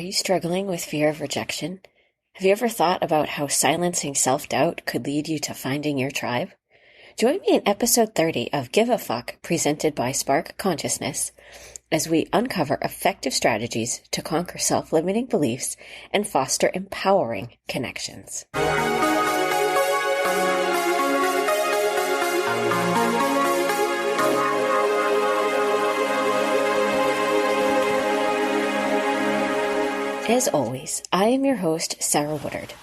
you struggling with fear of rejection? Have you ever thought about how silencing self-doubt could lead you to finding your tribe? Join me in episode 30 of Give a Fuck, presented by Spark Consciousness, as we uncover effective strategies to conquer self-limiting beliefs and foster empowering connections. As always, I am your host, Sarah Woodard.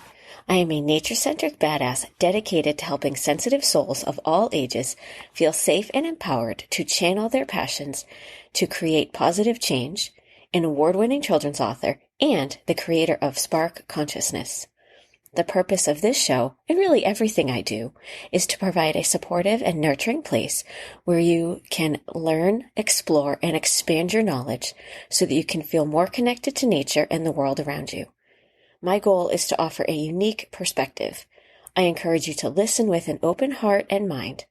I am a nature-centric badass dedicated to helping sensitive souls of all ages feel safe and empowered to channel their passions to create positive change, an award-winning children's author, and the creator of Spark Consciousness. The purpose of this show, and really everything I do, is to provide a supportive and nurturing place where you can learn, explore, and expand your knowledge so that you can feel more connected to nature and the world around you. My goal is to offer a unique perspective. I encourage you to listen with an open heart and mind.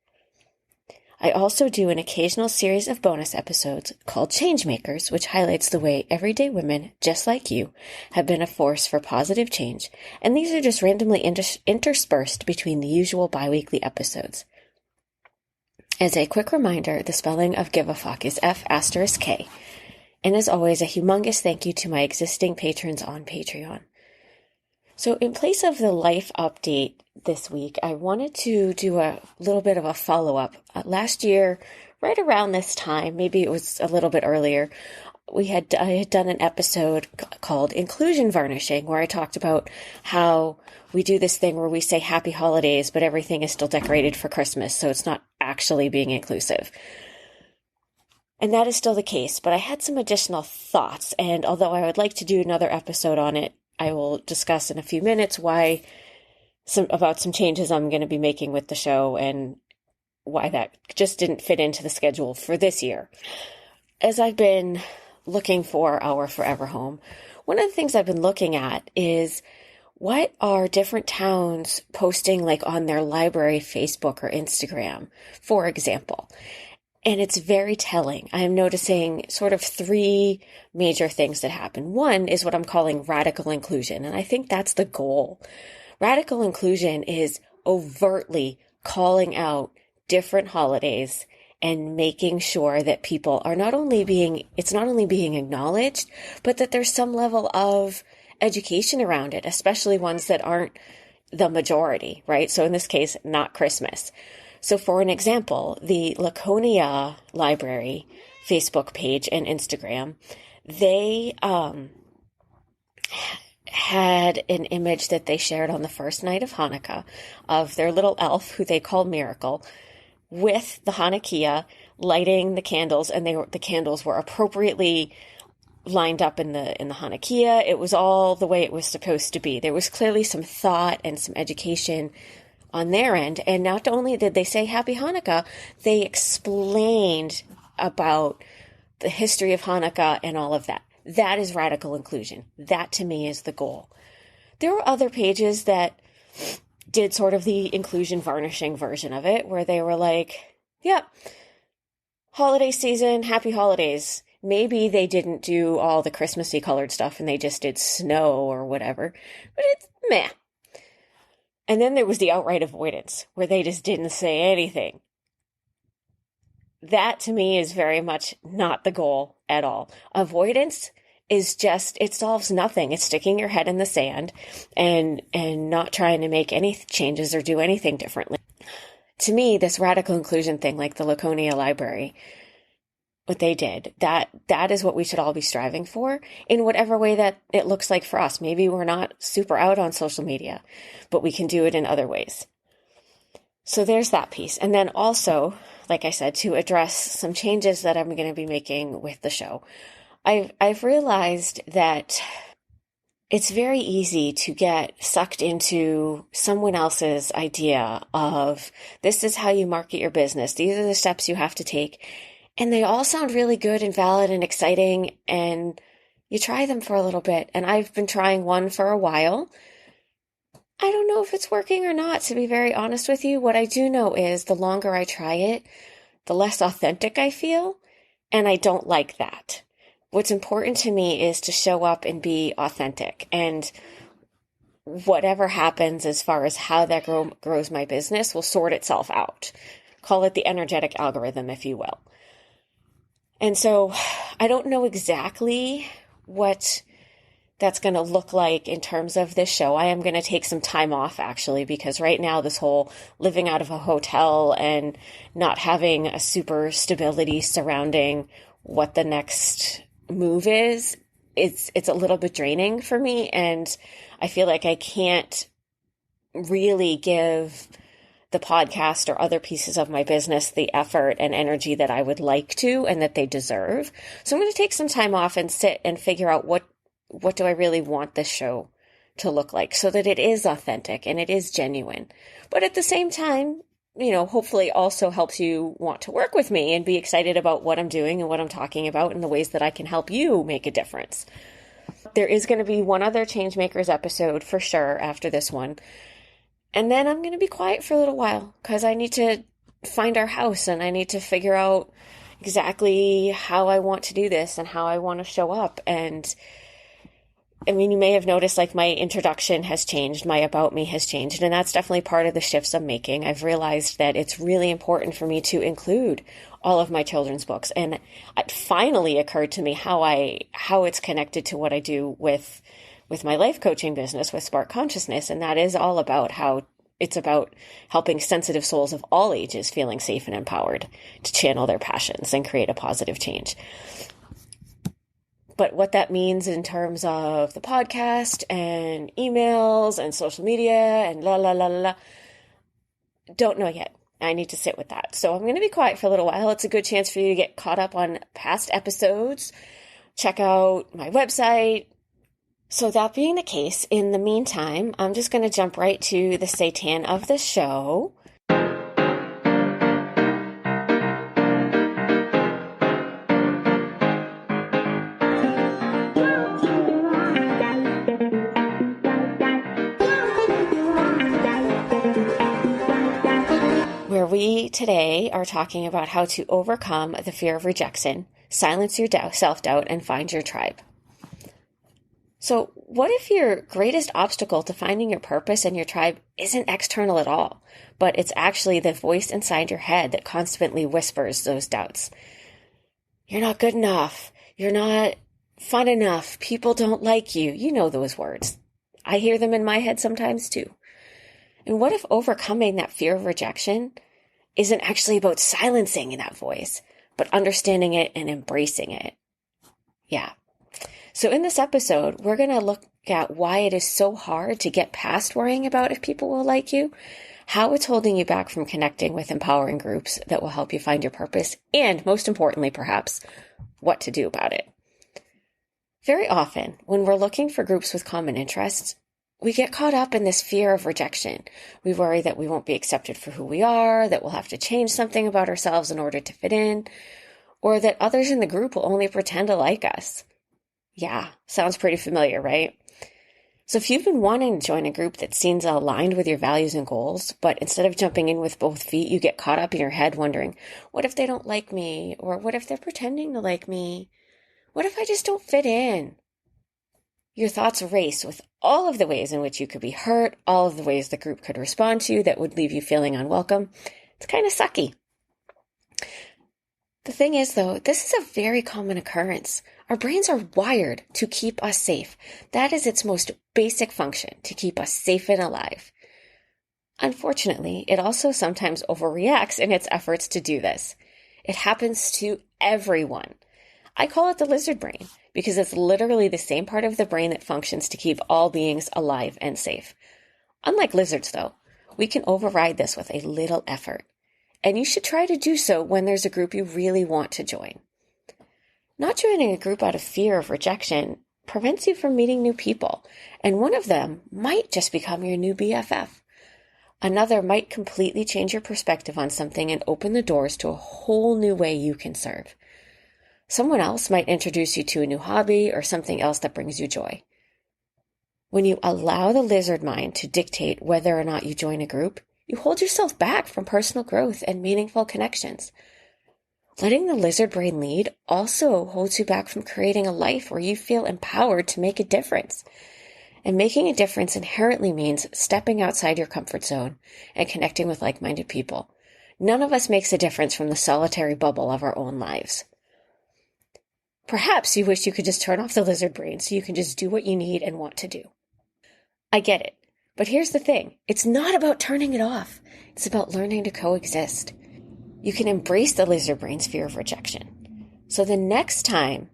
I also do an occasional series of bonus episodes called Changemakers, which highlights the way everyday women, just like you, have been a force for positive change, and these are just randomly interspersed between the usual bi-weekly episodes. As a quick reminder, the spelling of Give a Fuck is F*K. And as always, a humongous thank you to my existing patrons on Patreon. So in place of the life update this week, I wanted to do a little bit of a follow-up. Last year, right around this time, maybe it was a little bit earlier, I had done an episode called Inclusion Varnishing, where I talked about how we do this thing where we say happy holidays, but everything is still decorated for Christmas, so it's not actually being inclusive. And that is still the case, but I had some additional thoughts, and although I would like to do another episode on it, I will discuss in a few minutes about some changes I'm going to be making with the show and why that just didn't fit into the schedule for this year. As I've been looking for our forever home, one of the things I've been looking at is what are different towns posting like on their library Facebook or Instagram, for example. And it's very telling. I'm noticing sort of three major things that happen. One is what I'm calling radical inclusion, and I think that's the goal. Radical inclusion is overtly calling out different holidays and making sure that people are not only being acknowledged, but that there's some level of education around it, especially ones that aren't the majority, right? So in this case, not Christmas. So for an example, the Laconia Library Facebook page and Instagram, they had an image that they shared on the first night of Hanukkah of their little elf, who they call Miracle, with the Hanukkah lighting the candles, and the candles were appropriately lined up in the Hanukkah. It was all the way it was supposed to be. There was clearly some thought and some education on their end, and not only did they say Happy Hanukkah, they explained about the history of Hanukkah and all of that. That is radical inclusion. That, to me, is the goal. There were other pages that did sort of the inclusion varnishing version of it, where they were like, yep, holiday season, happy holidays. Maybe they didn't do all the Christmassy colored stuff and they just did snow or whatever, but it's meh. And then there was the outright avoidance, where they just didn't say anything. That, to me, is very much not the goal at all. Avoidance is just, it solves nothing. It's sticking your head in the sand and not trying to make any changes or do anything differently. To me, this radical inclusion thing, like the Laconia Library, what they did, that is what we should all be striving for in whatever way that it looks like for us. Maybe we're not super out on social media, but we can do it in other ways. So there's that piece. And then also, like I said, to address some changes that I'm going to be making with the show, I've realized that it's very easy to get sucked into someone else's idea of this is how you market your business. These are the steps you have to take. And they all sound really good and valid and exciting, and you try them for a little bit. And I've been trying one for a while. I don't know if it's working or not, to be very honest with you. What I do know is the longer I try it, the less authentic I feel, and I don't like that. what's important to me is to show up and be authentic. And whatever happens as far as how that grows my business will sort itself out. Call it the energetic algorithm, if you will. And so I don't know exactly what that's going to look like in terms of this show. I am going to take some time off, actually, because right now this whole living out of a hotel and not having a super stability surrounding what the next move is, it's a little bit draining for me. And I feel like I can't really give the podcast or other pieces of my business the effort and energy that I would like to and that they deserve. So I'm going to take some time off and sit and figure out what do I really want this show to look like so that it is authentic and it is genuine. But at the same time, hopefully also helps you want to work with me and be excited about what I'm doing and what I'm talking about and the ways that I can help you make a difference. There is going to be one other Changemakers episode for sure after this one. And then I'm going to be quiet for a little while because I need to find our house and I need to figure out exactly how I want to do this and how I want to show up. And I mean, you may have noticed like my introduction has changed, my about me has changed, and that's definitely part of the shifts I'm making. I've realized that it's really important for me to include all of my children's books. And it finally occurred to me how it's connected to what I do with my life coaching business with Spark Consciousness. And that is all about how it's about helping sensitive souls of all ages feeling safe and empowered to channel their passions and create a positive change. But what that means in terms of the podcast and emails and social media and don't know yet. I need to sit with that. So I'm going to be quiet for a little while. It's a good chance for you to get caught up on past episodes. Check out my website. So that being the case, in the meantime, I'm just going to jump right to the Satan of the show. Where we today are talking about how to overcome the fear of rejection, silence your self-doubt, and find your tribe. So what if your greatest obstacle to finding your purpose and your tribe isn't external at all, but it's actually the voice inside your head that constantly whispers those doubts? You're not good enough. You're not fun enough. People don't like you. You know those words. I hear them in my head sometimes too. And what if overcoming that fear of rejection isn't actually about silencing that voice, but understanding it and embracing it? Yeah. So in this episode, we're going to look at why it is so hard to get past worrying about if people will like you, how it's holding you back from connecting with empowering groups that will help you find your purpose, and most importantly, perhaps, what to do about it. Very often, when we're looking for groups with common interests, we get caught up in this fear of rejection. We worry that we won't be accepted for who we are, that we'll have to change something about ourselves in order to fit in, or that others in the group will only pretend to like us. Yeah, sounds pretty familiar, right? So if you've been wanting to join a group that seems aligned with your values and goals, but instead of jumping in with both feet, you get caught up in your head wondering, what if they don't like me? Or what if they're pretending to like me? What if I just don't fit in? Your thoughts race with all of the ways in which you could be hurt, all of the ways the group could respond to you that would leave you feeling unwelcome. It's kind of sucky. The thing is, though, this is a very common occurrence. Our brains are wired to keep us safe. That is its most basic function, to keep us safe and alive. Unfortunately, it also sometimes overreacts in its efforts to do this. It happens to everyone. I call it the lizard brain because it's literally the same part of the brain that functions to keep all beings alive and safe. Unlike lizards, though, we can override this with a little effort. And you should try to do so when there's a group you really want to join. Not joining a group out of fear of rejection prevents you from meeting new people, and one of them might just become your new BFF. Another might completely change your perspective on something and open the doors to a whole new way you can serve. Someone else might introduce you to a new hobby or something else that brings you joy. When you allow the lizard mind to dictate whether or not you join a group, you hold yourself back from personal growth and meaningful connections. Letting the lizard brain lead also holds you back from creating a life where you feel empowered to make a difference. And making a difference inherently means stepping outside your comfort zone and connecting with like-minded people. None of us makes a difference from the solitary bubble of our own lives. Perhaps you wish you could just turn off the lizard brain so you can just do what you need and want to do. I get it. But here's the thing. It's not about turning it off. It's about learning to coexist. You can embrace the lizard brain's fear of rejection. So the next time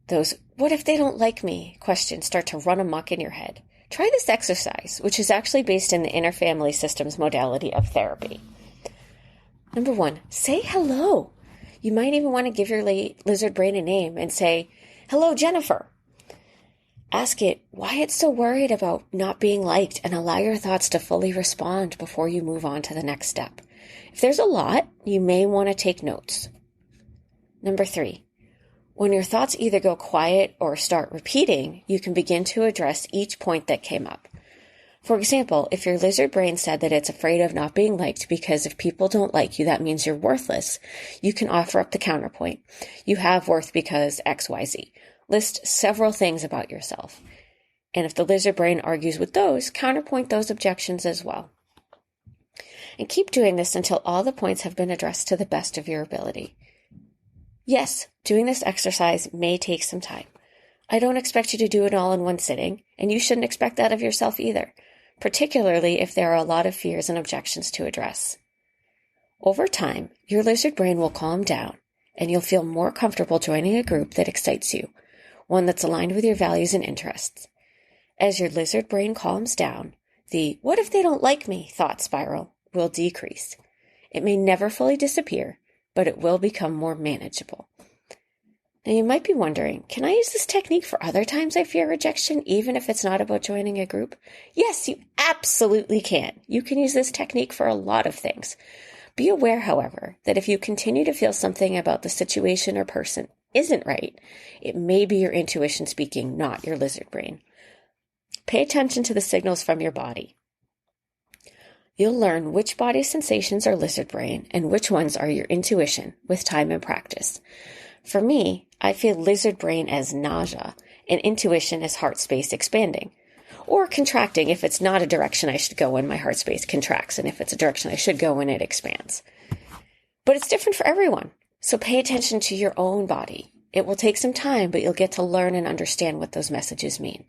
those "what if they don't like me" questions start to run amok in your head, try this exercise, which is actually based in the inner family systems modality of therapy. Number 1, say hello. You might even want to give your lizard brain a name and say, "Hello, Jennifer." Ask it why it's so worried about not being liked and allow your thoughts to fully respond before you move on to the next step. If there's a lot, you may want to take notes. Number 3, when your thoughts either go quiet or start repeating, you can begin to address each point that came up. For example, if your lizard brain said that it's afraid of not being liked because if people don't like you, that means you're worthless, you can offer up the counterpoint. You have worth because XYZ. List several things about yourself. And if the lizard brain argues with those, counterpoint those objections as well. And keep doing this until all the points have been addressed to the best of your ability. Yes, doing this exercise may take some time. I don't expect you to do it all in one sitting, and you shouldn't expect that of yourself either, particularly if there are a lot of fears and objections to address. Over time, your lizard brain will calm down, and you'll feel more comfortable joining a group that excites you, one that's aligned with your values and interests. As your lizard brain calms down, the "what if they don't like me" thought spiral will decrease. It may never fully disappear, but it will become more manageable. Now you might be wondering, can I use this technique for other times I fear rejection, even if it's not about joining a group? Yes, you absolutely can. You can use this technique for a lot of things. Be aware, however, that if you continue to feel something about the situation or person isn't right, it may be your intuition speaking, not your lizard brain. Pay attention to the signals from your body. You'll learn which body sensations are lizard brain and which ones are your intuition with time and practice. For me, I feel lizard brain as nausea and intuition as heart space expanding. Or contracting if it's not a direction I should go in, my heart space contracts, and if it's a direction I should go in, it expands. But it's different for everyone, so pay attention to your own body. It will take some time, but you'll get to learn and understand what those messages mean.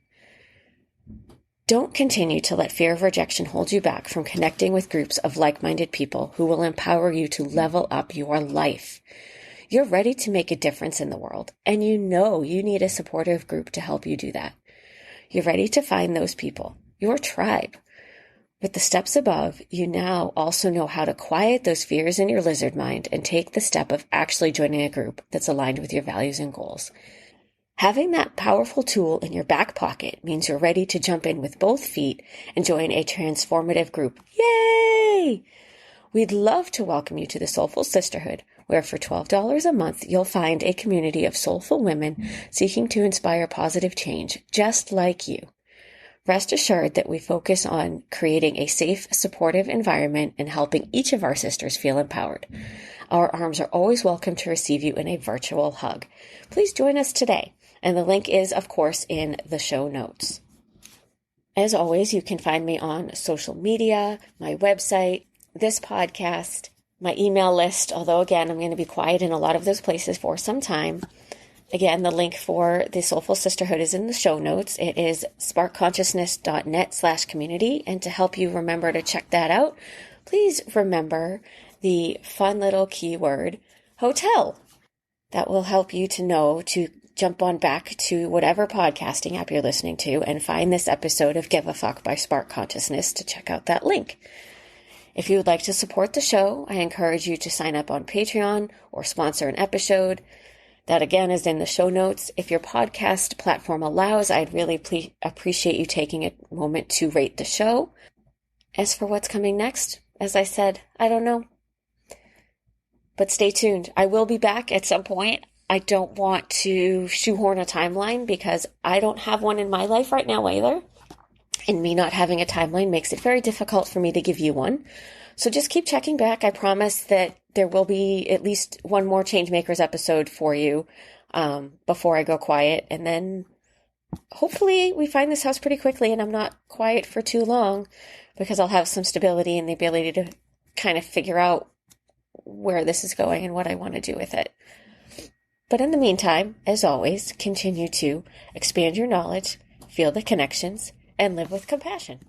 Don't continue to let fear of rejection hold you back from connecting with groups of like-minded people who will empower you to level up your life. You're ready to make a difference in the world, and you know you need a supportive group to help you do that. You're ready to find those people, your tribe. With the steps above, you now also know how to quiet those fears in your lizard mind and take the step of actually joining a group that's aligned with your values and goals. Having that powerful tool in your back pocket means you're ready to jump in with both feet and join a transformative group. Yay! We'd love to welcome you to the Soulful Sisterhood, where for $12 a month, you'll find a community of soulful women seeking to inspire positive change, just like you. Rest assured that we focus on creating a safe, supportive environment and helping each of our sisters feel empowered. Our arms are always welcome to receive you in a virtual hug. Please join us today. And the link is, of course, in the show notes. As always, you can find me on social media, my website, this podcast, my email list, although again, I'm going to be quiet in a lot of those places for some time. Again, the link for the Soulful Sisterhood is in the show notes. It is sparkconsciousness.net/community. And to help you remember to check that out, please remember the fun little keyword, hotel. That will help you to know to jump on back to whatever podcasting app you're listening to and find this episode of Give a Fuck by Spark Consciousness to check out that link. If you would like to support the show, I encourage you to sign up on Patreon or sponsor an episode. That again is in the show notes. If your podcast platform allows, I'd really appreciate you taking a moment to rate the show. As for what's coming next, as I said, I don't know. But stay tuned. I will be back at some point. I don't want to shoehorn a timeline because I don't have one in my life right now either. And me not having a timeline makes it very difficult for me to give you one. So just keep checking back. I promise that there will be at least one more Changemakers episode for you before I go quiet. And then hopefully we find this house pretty quickly and I'm not quiet for too long because I'll have some stability and the ability to kind of figure out where this is going and what I want to do with it. But in the meantime, as always, continue to expand your knowledge, feel the connections, and live with compassion.